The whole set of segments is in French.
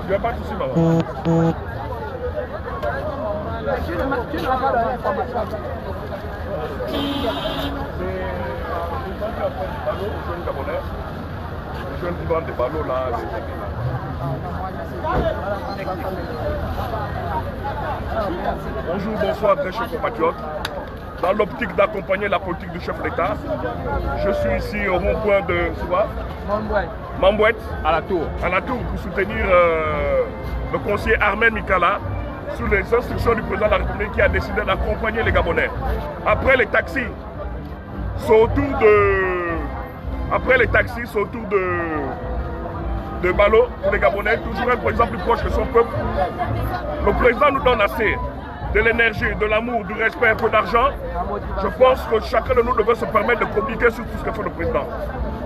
Il n'y a pas de souci, maman. Je viens de vendre des ballots là. Bonjour, bonsoir, très chers compatriotes. Dans l'optique d'accompagner la politique du chef d'État, je suis ici au rond-point de Mambouette, à la Tour, pour soutenir le conseiller Armen Mikala sous les instructions du président de la République qui a décidé d'accompagner les Gabonais. Après les taxis, c'est autour de Balo pour les Gabonais, toujours un président plus proche de son peuple. Le président nous donne assez de l'énergie, de l'amour, du respect, un peu d'argent. Je pense que chacun de nous devrait se permettre de communiquer sur tout ce que fait le président.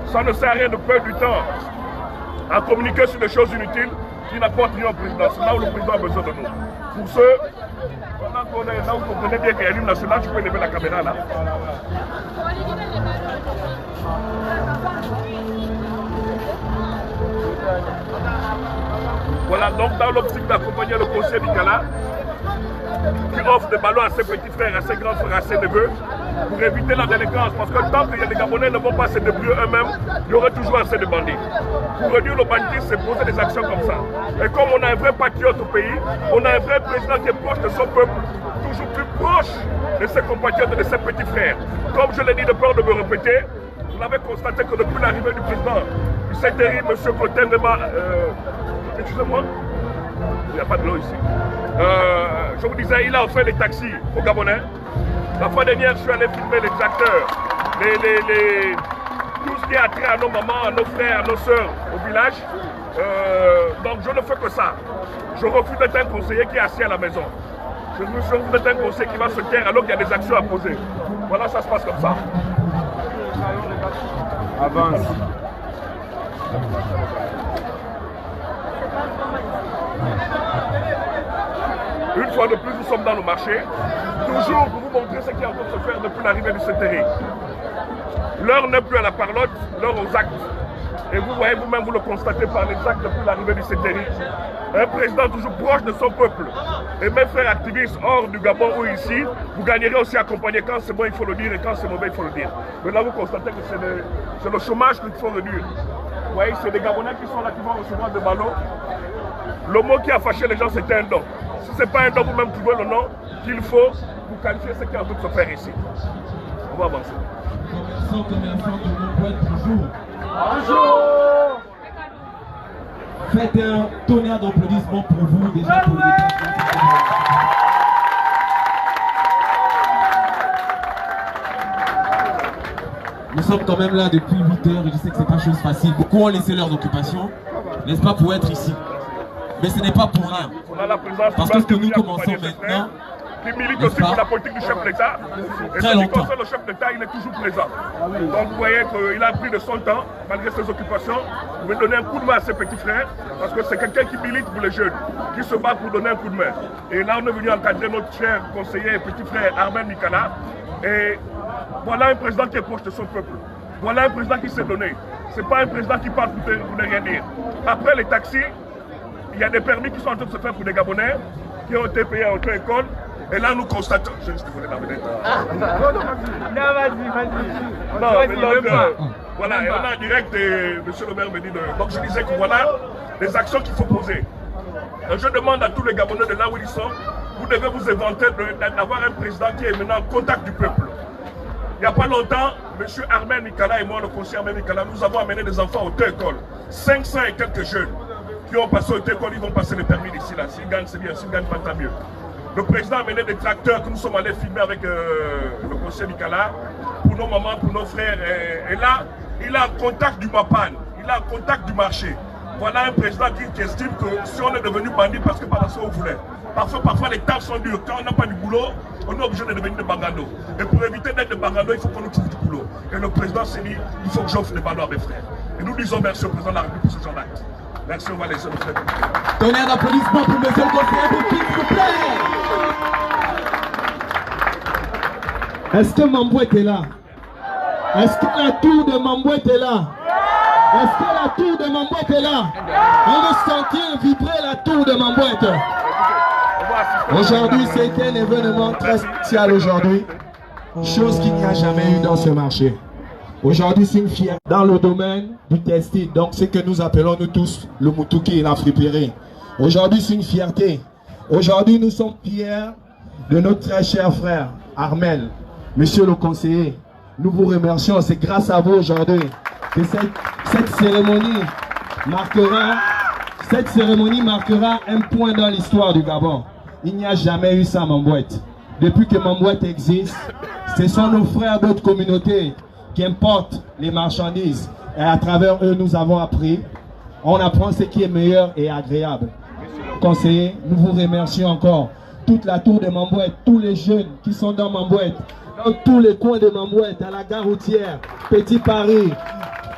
Ça ne sert à rien de perdre du temps à communiquer sur des choses inutiles qui n'apportent rien au président. C'est là où le président a besoin de nous. Pour ceux, pendant qu'on est là où vous comprenez bien qu'il y a l'hymne national, tu peux lever la caméra là. Voilà, donc dans l'optique d'accompagner le conseiller Mikala, qui offre des ballons à ses petits frères, à ses grands frères, à ses neveux, pour éviter la délinquance. Parce que tant que les Gabonais ne vont pas se débrouiller eux-mêmes, il y aura toujours assez de bandits. Pour réduire le banditisme, c'est poser des actions comme ça. Et comme on a un vrai patriote au pays, on a un vrai président qui est proche de son peuple, toujours plus proche de ses compatriotes et de ses petits frères. Comme je l'ai dit de peur de me répéter, vous l'avez constaté que depuis l'arrivée du président du CTRI, M. Cotin excusez-moi, il n'y a pas de l'eau ici. Je vous disais, il a offert les taxis aux Gabonais. La fois dernière, je suis allé filmer les acteurs, tout ce qui a trait à nos mamans, à nos frères, à nos soeurs au village. Donc je ne fais que ça. Je refuse d'être un conseiller qui est assis à la maison. Je refuse d'être un conseiller qui va se taire alors qu'il y a des actions à poser. Voilà, ça se passe comme ça. Avance. Une fois de plus, nous sommes dans le marché, toujours pour vous montrer ce qui est en train de se faire depuis l'arrivée du CTRI. L'heure n'est plus à la parlotte, l'heure aux actes. Et vous voyez vous-même, vous le constatez par les actes depuis l'arrivée du CTRI. Un président toujours proche de son peuple. Et même frères activistes hors du Gabon ou ici, vous gagnerez aussi à accompagner. Quand c'est bon, il faut le dire, et quand c'est mauvais, il faut le dire. Mais là, vous constatez que c'est le chômage qu'il faut réduire. Vous voyez, c'est des Gabonais qui sont là, qui vont recevoir des ballons. Le mot qui a fâché les gens, c'était un don. Si ce n'est pas un don, vous-même trouvez le nom qu'il faut pour qualifier ce qui est en train de se faire ici. On va avancer. Commerçants de Mambouette, bonjour. Bonjour. Faites un tonnerre d'applaudissements pour vous déjà pour les Nous sommes quand même là depuis 8 heures et je sais que c'est pas chose facile. Beaucoup ont laissé leurs occupations, n'est-ce pas, pour être ici. Mais ce n'est pas pour rien. Parce que ce que nous commençons maintenant, qui milite aussi pour la politique du chef d'État. Et ce qui concerne le chef d'État, il est toujours présent. Donc vous voyez qu'il a pris de son temps, malgré ses occupations, pour donner un coup de main à ses petits frères, parce que c'est quelqu'un qui milite pour les jeunes, qui se bat pour donner un coup de main. Et là, on est venu encadrer notre cher conseiller et petit frère Armen Mikala. Et voilà un président qui est proche de son peuple. Voilà un président qui s'est donné. Ce n'est pas un président qui parle pour ne rien dire. Après les taxis, il y a des permis qui sont en train de se faire pour des Gabonais qui ont été payés à auto-école. Et là, nous constatons. Je voulais la vedette. Non, vas-y. Non, mais donc, voilà, et on a en direct, monsieur le maire me dit. Donc, je disais que voilà les actions qu'il faut poser. Et je demande à tous les Gabonais de là où ils sont, vous devez vous éventer d'avoir un président qui est maintenant en contact du peuple. Il n'y a pas longtemps, M. Armen Mikala et moi, le conseiller Armen Mikala, nous avons amené des enfants au auto-école. 500 et quelques jeunes qui ont passé au auto-école, ils vont passer le permis d'ici là. S'ils gagnent, c'est bien. S'ils ne gagnent pas, tant mieux. Le président a mené des tracteurs que nous sommes allés filmer avec le conseiller Mikala pour nos mamans, pour nos frères. Et là, il a un contact du MAPAN, il a un contact du marché. Voilà un président qui estime que si on est devenu bandit parce que par la on voulait. Parfois les tâches sont dures. Quand on n'a pas du boulot, on est obligé de devenir de Bangando. Et pour éviter d'être de Bangando, il faut qu'on nous trouve du boulot. Et le président s'est dit, il faut que j'offre des ballons à mes frères. Et nous disons merci au président de la République pour ce genre d'acte. Merci, on va laisser le frère. Tonnerre d'applaudissements pour monsieur le conseiller, s'il vous plaît. Est-ce que Mambouette est là? Est-ce que la tour de Mambouette est là? Est-ce que la tour de Mambouette est là? On veut sentir vibrer la tour de Mambouette. Aujourd'hui, c'était un événement très spécial aujourd'hui. Chose qu'il n'y a jamais eu dans ce marché. Aujourd'hui, c'est une fierté dans le domaine du textile. Donc, c'est que nous appelons nous tous le Moutouki et la friperie. Aujourd'hui, c'est une fierté. Aujourd'hui, nous sommes fiers de notre très cher frère Armel. Monsieur le conseiller, nous vous remercions. C'est grâce à vous aujourd'hui que cette cérémonie marquera un point dans l'histoire du Gabon. Il n'y a jamais eu ça, Mambouette. Depuis que Mambouette existe, ce sont nos frères d'autres communautés qui importent les marchandises. Et à travers eux, nous avons appris. On apprend ce qui est meilleur et agréable. Conseiller, nous vous remercions encore. Toute la tour de Mambouette, tous les jeunes qui sont dans Mambouette, dans tous les coins de Mambouette, à la gare routière, Petit Paris,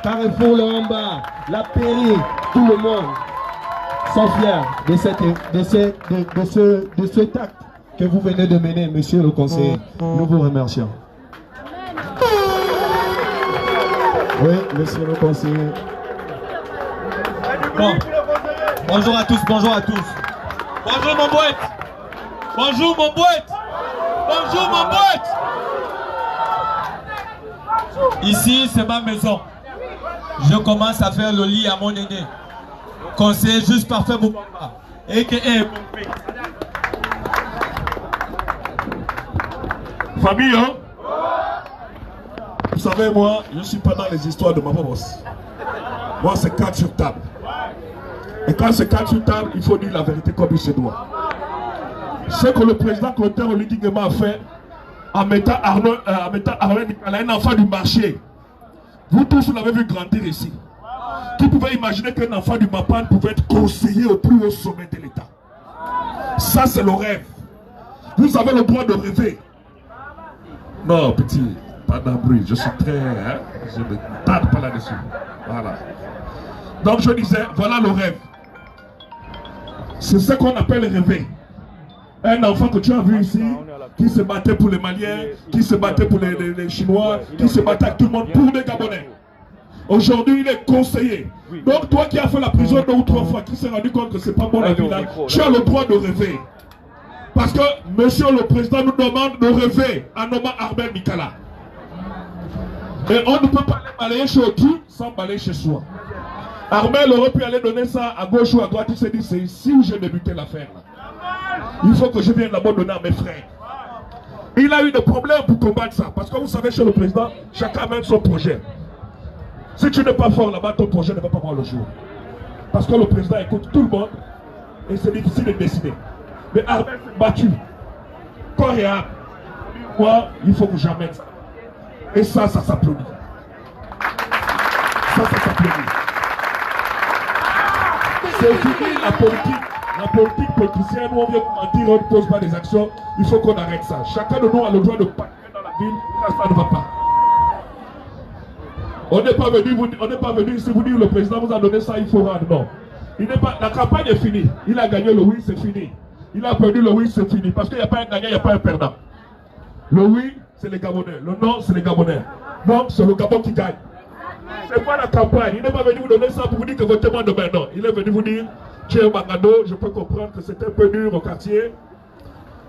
Carrefour le Hamba, la Péri, tout le monde sont fiers de cet acte que vous venez de mener, monsieur le conseiller. Nous vous remercions. Oui, monsieur le conseiller. Bon. Bonjour à tous, bonjour à tous. Bonjour Mambouette. Bonjour Mambouette. Bonjour Mambouette. Ici, c'est ma maison. Je commence à faire le lit à mon aîné. Conseiller juste parfait Boubamba. A.K.A. Famille, hein? Vous savez, moi, je ne suis pas dans les histoires de ma boss. Moi, c'est 4 sur table. Et quand c'est 4 sur table, il faut dire la vérité comme il se doit. Ce que le président Clotaire Olydiguema a fait en mettant Arnaud Nicolas, un enfant du marché. Vous tous, vous l'avez vu grandir ici. Qui pouvait imaginer qu'un enfant du Mapan pouvait être conseiller au plus haut sommet de l'État? Ça, c'est le rêve. Vous avez le droit de rêver. Non, petit, pas d'embrouille. Je suis très... Hein, je ne tarde pas là-dessus. Voilà. Donc, je disais, voilà le rêve. C'est ce qu'on appelle rêver. Un enfant que tu as vu ici, qui se battait pour les Maliens, qui se battait pour les Chinois, qui se battait avec tout le monde pour les Gabonais. Aujourd'hui, il est conseiller. Donc, toi qui as fait la prison 2 ou 3 fois, qui s'est rendu compte que c'est pas bon la vie là, tu as le droit de rêver. Parce que monsieur le président nous demande de rêver en nommant Armel Mikala. Et on ne peut pas aller balayer chez autrui sans balayer chez soi. Armel aurait pu aller donner ça à gauche ou à droite. Il s'est dit, c'est ici où j'ai débuté l'affaire. Il faut que je vienne d'abord donner à mes frères. Il a eu des problèmes pour combattre ça. Parce que vous savez, chez le président, chacun amène son projet. Si tu n'es pas fort là-bas, ton projet ne va pas voir le jour. Parce que le président écoute tout le monde et c'est difficile de décider. Mais Armel s'est battu. Corps et âme. Moi, il faut que j'amène ça. Et ça s'applaudit. Ça s'applaudit. C'est fini la politique. La politique politicienne où on vient mentir, on ne pose pas des actions. Il faut qu'on arrête ça. Chacun de nous a le droit de partir dans la ville. Ça ne va pas. On n'est pas venu ici vous dire le président vous a donné ça, il faut rendre. Non. La campagne est finie. Il a gagné le oui, c'est fini. Il a perdu le oui, c'est fini. Parce qu'il n'y a pas un gagnant, il n'y a pas un perdant. Le oui, c'est les Gabonais. Le non, c'est les Gabonais. Donc, c'est le Gabon qui gagne. Ce n'est pas la campagne. Il n'est pas venu vous donner ça pour vous dire que votez-moi demain. Non. Il est venu vous dire, tiens, Magado, je peux comprendre que c'est un peu dur au quartier.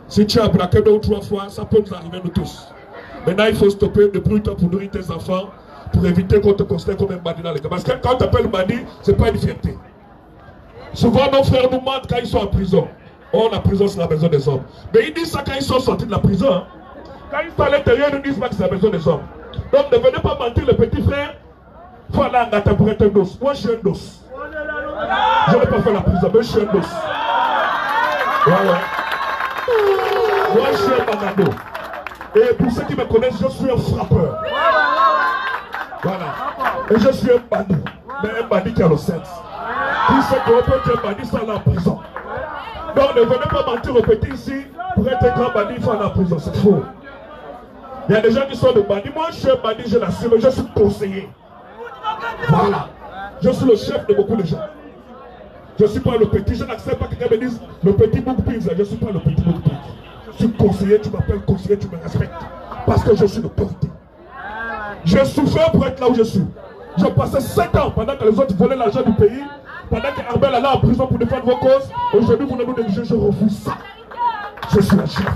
Si tu as braqué 2 ou 3 fois, ça peut nous arriver nous tous. Maintenant, il faut stopper de plus tôt pour nourrir tes enfants, pour éviter qu'on te considère comme un bandit dans les cas. Parce que quand tu appelles bandit, ce n'est pas une fierté. Souvent, nos frères nous mentent quand ils sont en prison. Oh, la prison, c'est la maison des hommes. Mais ils disent ça quand ils sont sortis de la prison. Hein. Quand ils sont à l'intérieur, ils ne disent pas que c'est la maison des hommes. Donc, ne venez pas mentir, les petits frères. Voilà, Ngata pour être un dos. Moi, je suis un dos. Je n'ai pas fait la prison, mais je suis un dos. Voilà. Moi, je suis un Magado. Et pour ceux qui me connaissent, je suis un frappeur. Voilà. Et je suis un bandit. Mais un bandit qui a le sexe. Qui sait qu'on peut être un bandit sans aller en prison. Donc ne venez pas mentir aux petits ici. Pour être un grand bandit, il faut aller en prison. C'est faux. Il y a des gens qui sont des bandits. Moi, je suis un bandit, je l'assume. Je suis conseiller. Voilà. Je suis le chef de beaucoup de gens. Je ne suis pas le petit. Je n'accepte pas que quelqu'un me dise le petit bookpins. Je ne suis pas le petit bookpins. Je suis conseiller. Tu m'appelles conseiller, tu me respectes. Parce que je suis l'autorité. J'ai souffert pour être là où je suis. J'ai passé 7 ans pendant que les autres volaient l'argent du pays, pendant qu'Arbel allait en prison pour défendre vos causes. Aujourd'hui, vous ne nous négligez, je refuse ça. Je suis un chef.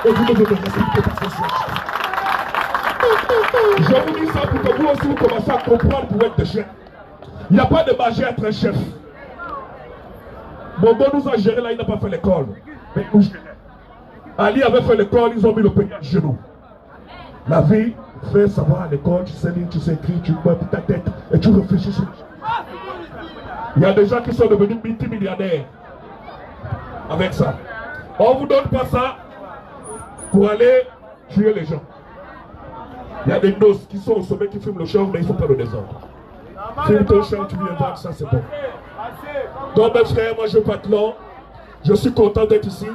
Et vous devez me respecter parce que je suis un chef. Je vous dis ça pour que vous aussi vous commencez à comprendre pour être des chefs. Il n'y a pas de magie à être un chef. Bobo nous a géré là, il n'a pas fait l'école. Mais nous gérait. Ali avait fait l'école, ils ont mis le pays à genoux. La vie fait savoir à l'école, tu sais lire, tu sais écrire, tu vois ta tête et tu réfléchis sur les gens. Il y a des gens qui sont devenus multimillionnaires avec ça. On ne vous donne pas ça pour aller tuer les gens. Il y a des noces qui sont au sommet qui fument le champ, mais ils ne font pas le désordre. Fume ton champ, tu viens voir, ça c'est bon. Donc mes frères, moi je pars long. Je suis content d'être ici.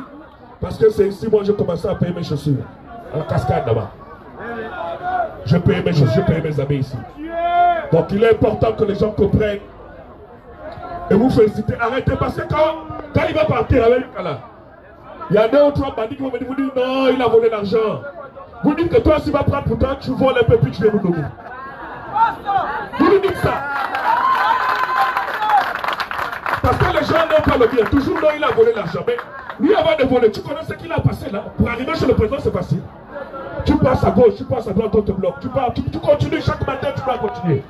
Parce que c'est ici, moi j'ai commencé à payer mes chaussures. À la cascade là-bas. Je paye mes chaussures, je paye mes amis ici. Donc il est important que les gens comprennent. Et vous félicitez. Arrêtez parce que quand il va partir avec Lucas, il y a 2 ou 3 bandits qui vont venir vous dire non, il a volé l'argent. Vous dites que toi, si tu vas prendre pourtant, tu voles un peu puis tu viens nous donner. Vous lui dites ça. Parce que les gens n'ont pas le bien. Toujours non, il a volé l'argent. Mais lui, avant de voler, tu connais ce qu'il a passé là. Pour arriver chez le président, c'est facile. Tu passes à gauche, tu passes à droite, on te bloque. Tu continues chaque matin, tu dois continuer.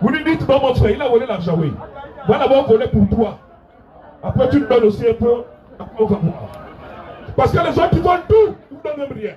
Vous lui dites, non mon frère, il a volé l'argent, oui. Moi d'abord voler pour toi. Après tu me donnes aussi un peu. Après on va voir. Parce que les gens qui volent tout, ils ne donnent même rien.